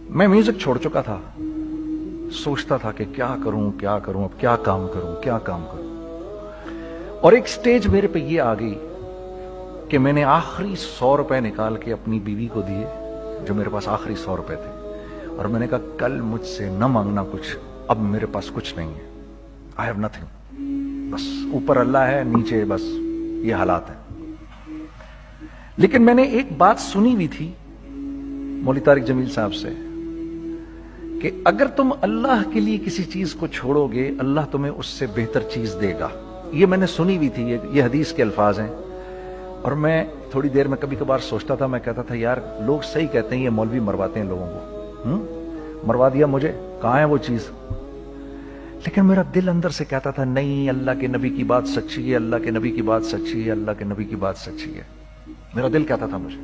میں میوزک چھوڑ چکا تھا, سوچتا تھا کہ کیا کروں اب کیا کام کروں. اور ایک سٹیج میرے پہ یہ آ گئی کہ میں نے آخری 100 روپے نکال کے اپنی بیوی کو دیے, جو میرے پاس آخری 100 روپے تھے, اور میں نے کہا کل مجھ سے نہ مانگنا کچھ, اب میرے پاس کچھ نہیں ہے, آئی ہیو نتھنگ, بس اوپر اللہ ہے, نیچے بس یہ حالات ہیں. لیکن میں نے ایک بات سنی بھی تھی مولوی طارق جمیل صاحب سے کہ اگر تم اللہ کے لیے کسی چیز کو چھوڑو گے اللہ تمہیں اس سے بہتر چیز دے گا. یہ میں نے سنی بھی تھی, یہ حدیث کے الفاظ ہیں. اور میں تھوڑی دیر میں کبھی کبھار سوچتا تھا, میں کہتا تھا یار لوگ صحیح کہتے ہیں, یہ مولوی مرواتے ہیں لوگوں کو, مروا دیا مجھے, کہاں ہے وہ چیز. لیکن میرا دل اندر سے کہتا تھا نہیں, اللہ کے نبی کی بات سچی ہے, اللہ کے نبی کی بات سچی ہے, اللہ کے نبی کی بات سچی ہے. میرا دل کہتا تھا مجھے,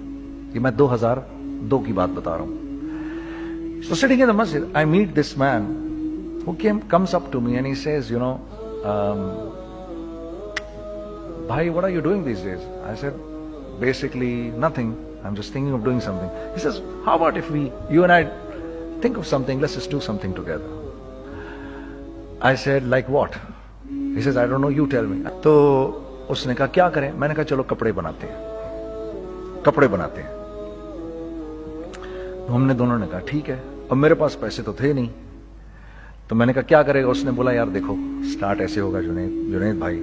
یہ میں 2002 کی بات بتا رہا ہوں. So sitting in the masjid, I meet this man who comes up to me and he says, Bhai, what are you doing these days? I said, basically nothing. I'm just thinking of doing something. He says, how about if you and I think of something, let's just do something together. I said, like what? He says, I don't know, you tell me. تو اس نے کہا کیا کریں؟ میں نے کہا چلو کپڑے بناتے ہیں. ہم نے دونوں نے کہا ٹھیک ہے. اب میرے پاس پیسے تو تھے نہیں, تو میں نے کہا کیا کرے گا؟ اس نے بولا یار دیکھو سٹارٹ ایسے ہوگا جنید بھائی,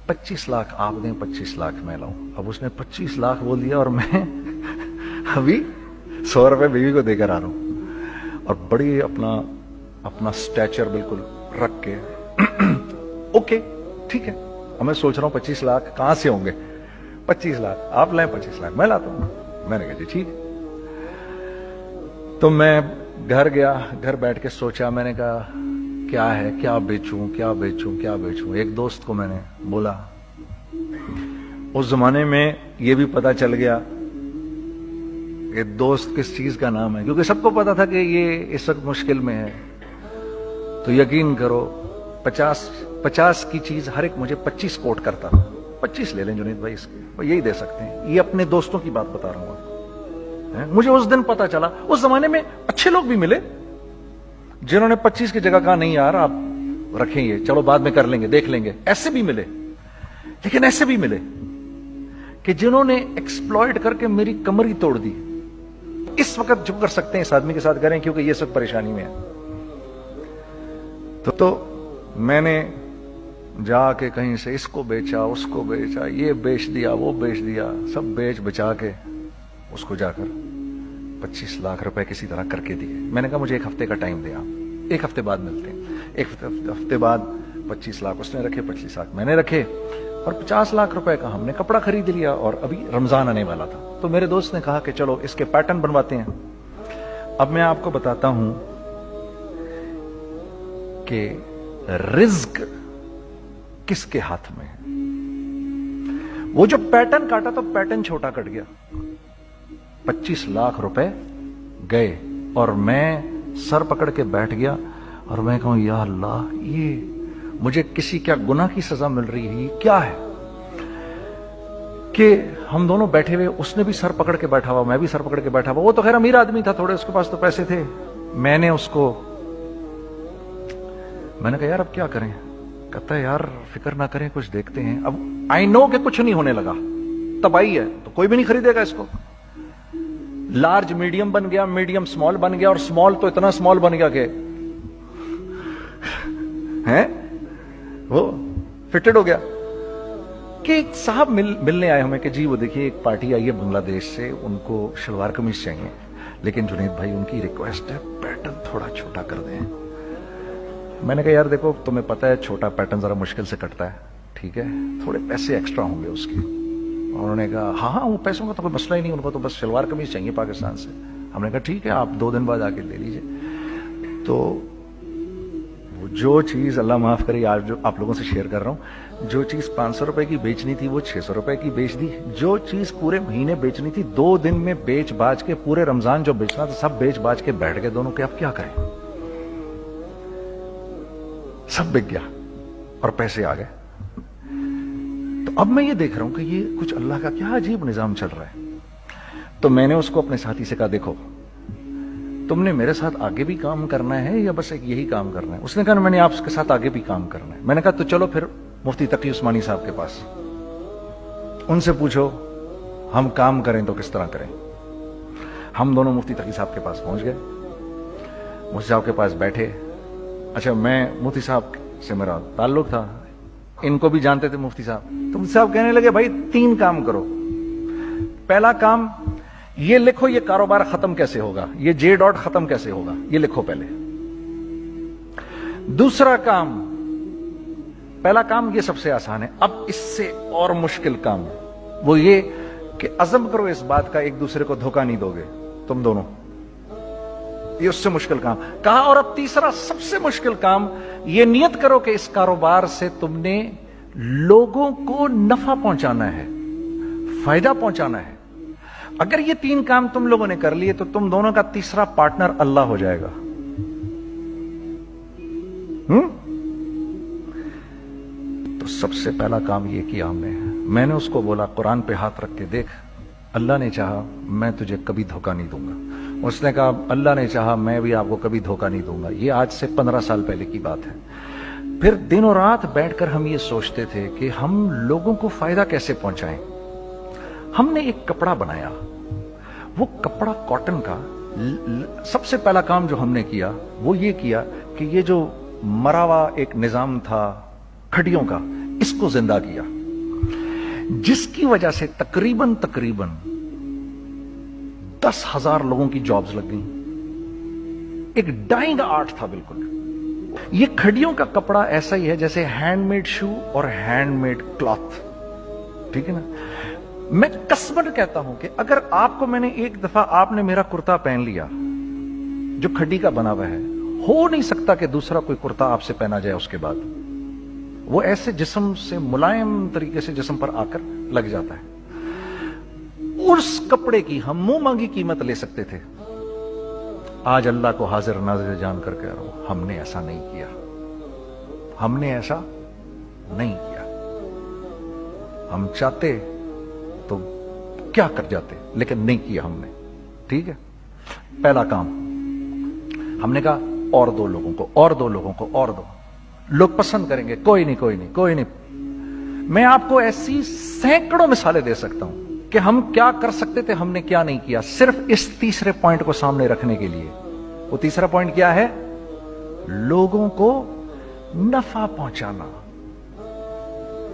25 لاکھ آپ دیں, 25 لاکھ میں لاؤں. اب اس نے 25 لاکھ بول دیا اور میں ابھی 100 روپے بیوی کو دے کر آ رہا ہوں, اور بڑی اپنا سٹیچر بالکل رکھ کے اوکے ٹھیک ہے. اب میں سوچ رہا ہوں 25 لاکھ کہاں سے ہوں گے, 25 لاکھ آپ لائیں, 25 لاکھ میں لاتا ہوں. میں نے کہا جی ٹھیک. تو میں گھر گیا, گھر بیٹھ کے سوچا, میں نے کہا کیا ہے, کیا بیچوں. ایک دوست کو میں نے بولا, اس زمانے میں یہ بھی پتا چل گیا کہ دوست کس چیز کا نام ہے, کیونکہ سب کو پتا تھا کہ یہ اس وقت مشکل میں ہے. تو یقین کرو 50 کی چیز ہر ایک مجھے 25 کوٹ کرتا تھا. 25 لے لیں جنید بھائی, اس کے یہی دے سکتے ہیں. یہ اپنے دوستوں کی بات بتا رہا ہوں. مجھے اس دن پتا چلا, اس زمانے میں اچھے لوگ بھی ملے جنہوں نے 25 کی جگہ کہا نہیں یار آپ رکھیں, یہ چلو بعد میں کر لیں گے, دیکھ لیں گے. ایسے بھی ملے, لیکن ایسے بھی ملے کہ جنہوں نے ایکسپلائٹ کر کے میری کمر ہی توڑ دی. اس وقت جو کر سکتے ہیں اس آدمی کے ساتھ کریں, کیونکہ یہ سب پریشانی میں ہے. تو میں نے جا کے کہیں سے اس کو بیچا, اس کو بیچا, یہ بیچ دیا, وہ بیچ دیا, سب بیچ بچا کے اس کو جا کر 25 لاکھ روپے کسی طرح کر کے دیے. میں نے کہا مجھے 1 ہفتے کا ٹائم دے, آپ 1 ہفتے بعد ملتے ہیں. 1 ہفتے بعد 25 لاکھ اس نے رکھے, 25 لاکھ میں نے رکھے, اور 50 لاکھ روپے کا ہم نے کپڑا خرید لیا. اور ابھی رمضان آنے والا تھا, تو میرے دوست نے کہا کہ چلو اس کے پیٹرن بنواتے ہیں. اب میں آپ کو بتاتا ہوں کہ رزق کس کے ہاتھ میں ہے. وہ جو پیٹرن کاٹا تو پیٹرن چھوٹا کٹ گیا, 25 لاکھ روپے گئے, اور میں سر پکڑ کے بیٹھ گیا اور میں کہوں یا اللہ, یہ مجھے کسی کیا گناہ کی سزا مل رہی ہے, یہ کیا ہے کہ ہم دونوں بیٹھے ہوئے, اس نے بھی سر پکڑ کے بیٹھا ہوا, میں بھی سر پکڑ کے بیٹھا ہوا. وہ تو خیر امیر آدمی تھا تھوڑے, اس کے پاس تو پیسے تھے. میں نے اس کو میں نے کہا یار اب کیا کریں. کہتا ہے یار فکر نہ کریں, کچھ دیکھتے ہیں. اب آئی نو کہ کچھ نہیں ہونے لگا, تباہی ہے, تو کوئی بھی نہیں خریدے گا اس کو. لارج میڈیم بن گیا, میڈیم سمال بن گیا, اور سمال تو اتنا سمال بن گیا کہ وہ فٹڈ ہو گیا. کہ ایک صاحب ملنے آئے ہمیں کہ جی وہ دیکھیے ایک پارٹی آئی ہے بنگلہ دیش سے, ان کو شلوار قمیض چاہیے, لیکن جنید بھائی ان کی ریکویسٹ ہے پیٹرن تھوڑا چھوٹا کر دیں. میں نے کہا یار دیکھو تمہیں پتا ہے چھوٹا پیٹرن ذرا مشکل سے کٹتا ہے, ٹھیک ہے تھوڑے پیسے ایکسٹرا ہوں گے اس کے. انہوں نے کہا ہاں وہ پیسوں کا تو کوئی مسئلہ ہی نہیں, ان کو تو بس شلوار قمیض چاہیے پاکستان سے. ہم نے کہا ٹھیک ہے آپ 2 دن بعد آ کے لے لیجئے. تو جو چیز اللہ معاف کرے آج جو آپ لوگوں سے شیئر کر رہا ہوں, جو چیز 500 روپے کی بیچنی تھی وہ 600 روپے کی بیچ دی. جو چیز پورے مہینے بیچنی تھی 2 دن میں بیچ باج کے, پورے رمضان جو بیچنا تھا سب بیچ باج کے بیٹھ گئے دونوں. کہ اب کیا کریں, سب بک گیا اور پیسے آ گئے. تو اب میں یہ دیکھ رہا ہوں کہ یہ کچھ اللہ کا کیا عجیب نظام چل رہا ہے. تو میں نے اس کو اپنے ساتھی سے کہا دیکھو تم نے میرے ساتھ آگے بھی کام کرنا ہے یا بس ایک یہی کام کرنا ہے؟ اس نے کہا میں نے آپ کے ساتھ آگے بھی کام کرنا ہے۔ میں نے کہا تو چلو پھر مفتی تقی عثمانی صاحب کے پاس، ان سے پوچھو ہم کام کریں تو کس طرح کریں۔ ہم دونوں مفتی تقی صاحب کے پاس پہنچ گئے، مفتی صاحب کے پاس بیٹھے۔ اچھا، میں مفتی صاحب سے میرا تعلق تھا، ان کو بھی جانتے تھے مفتی صاحب۔ تو مفتی صاحب کہنے لگے بھائی 3 کام کرو۔ پہلا کام یہ لکھو یہ کاروبار ختم کیسے ہوگا، یہ جے ڈاٹ ختم کیسے ہوگا، یہ لکھو پہلے۔ دوسرا کام، پہلا کام یہ سب سے آسان ہے، اب اس سے اور مشکل کام وہ یہ کہ عزم کرو اس بات کا ایک دوسرے کو دھوکہ نہیں دو گے تم دونوں، یہ اس سے مشکل کام کہا۔ اور اب تیسرا سب سے مشکل کام، یہ نیت کرو کہ اس کاروبار سے تم نے لوگوں کو نفع پہنچانا ہے، فائدہ پہنچانا ہے۔ اگر یہ 3 کام تم لوگوں نے کر لیے تو تم دونوں کا تیسرا پارٹنر اللہ ہو جائے گا۔ تو سب سے پہلا کام یہ کیا ہم نے، میں نے اس کو بولا قرآن پہ ہاتھ رکھ کے دیکھ، اللہ نے چاہا میں تجھے کبھی دھوکہ نہیں دوں گا۔ اس نے کہا اللہ نے چاہا میں بھی آپ کو کبھی دھوکہ نہیں دوں گا۔ یہ آج سے 15 سال پہلے کی بات ہے۔ پھر دن و رات بیٹھ کر ہم یہ سوچتے تھے کہ ہم لوگوں کو فائدہ کیسے پہنچائیں۔ ہم نے ایک کپڑا بنایا، وہ کپڑا کاٹن کا۔ سب سے پہلا کام جو ہم نے کیا وہ یہ کیا کہ یہ جو مرا ہوا ایک نظام تھا کھڑیوں کا، اس کو زندہ کیا، جس کی وجہ سے تقریباً 10,000 لوگوں کی جابز لگ گئیں۔ ایک ڈائنگ آرٹ تھا بالکل۔ یہ کھڑیوں کا کپڑا ایسا ہی ہے جیسے ہینڈ میڈ شو اور ہینڈ میڈ کلاتھ، ٹھیک ہے نا۔ میں قسمن کہتا ہوں کہ اگر آپ کو میں نے ایک دفعہ آپ نے میرا کرتا پہن لیا جو کھڈی کا بنا ہوا ہے، ہو نہیں سکتا کہ دوسرا کوئی کرتا آپ سے پہنا جائے اس کے بعد۔ وہ ایسے جسم سے ملائم طریقے سے جسم پر آ کر لگ جاتا ہے۔ اس کپڑے کی ہم منہ مانگی قیمت لے سکتے تھے۔ آج اللہ کو حاضر ناظر جان کر کہہ رہا ہوں، ہم نے ایسا نہیں کیا، ہم نے ایسا نہیں کیا۔ ہم چاہتے تو کیا کر جاتے، لیکن نہیں کیا ہم نے، ٹھیک ہے۔ پہلا کام ہم نے کہا اور 2 لوگوں کو، اور 2 لوگوں کو، اور 2 لوگ پسند کریں گے، کوئی نہیں کوئی نہیں کوئی نہیں۔ میں آپ کو ایسی سینکڑوں مثالیں دے سکتا ہوں کہ ہم کیا کر سکتے تھے، ہم نے کیا نہیں کیا، صرف اس تیسرے پوائنٹ کو سامنے رکھنے کے لیے۔ وہ تیسرا پوائنٹ کیا ہے؟ لوگوں کو نفع پہنچانا،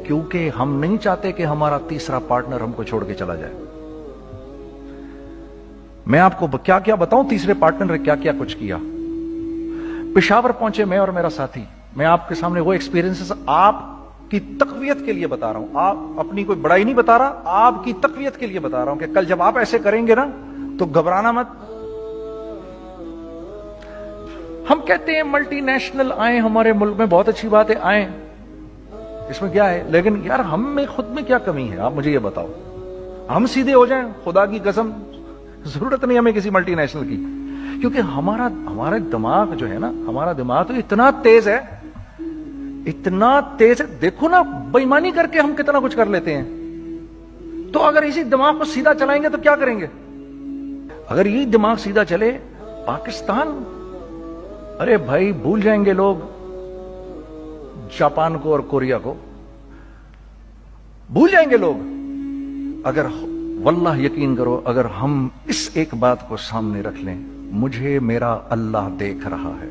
کیونکہ ہم نہیں چاہتے کہ ہمارا تیسرا پارٹنر ہم کو چھوڑ کے چلا جائے۔ میں آپ کو کیا کیا بتاؤں، تیسرے پارٹنر نے کیا کیا کچھ کیا۔ پشاور پہنچے میں اور میرا ساتھی، میں آپ کے سامنے وہ ایکسپیرینسز آپ کی تقویت کے لیے بتا رہا ہوں، آپ اپنی کوئی بڑائی نہیں بتا رہا، آپ کی تقویت کے لیے بتا رہا ہوں کہ کل جب آپ ایسے کریں گے نا تو گھبرانا مت۔ ہم کہتے ہیں ملٹی نیشنل آئیں ہمارے ملک میں، بہت اچھی بات ہے، آئیں، اس میں کیا ہے، لیکن یار ہم میں خود میں کیا کمی ہے، آپ مجھے یہ بتاؤ۔ ہم سیدھے ہو جائیں، خدا کی قسم ضرورت نہیں ہمیں کسی ملٹی نیشنل کی، کیونکہ ہمارا دماغ جو ہے نا، ہمارا دماغ تو اتنا تیز ہے، اتنا تیز ہے، دیکھو نا بے ایمانی کر کے ہم کتنا کچھ کر لیتے ہیں۔ تو اگر اسی دماغ کو سیدھا چلائیں گے تو کیا کریں گے؟ اگر یہ دماغ سیدھا چلے، پاکستان، ارے بھائی بھول جائیں گے لوگ جاپان کو اور کوریا کو، بھول جائیں گے لوگ۔ اگر واللہ یقین کرو، اگر ہم اس ایک بات کو سامنے رکھ لیں، مجھے میرا اللہ دیکھ رہا ہے،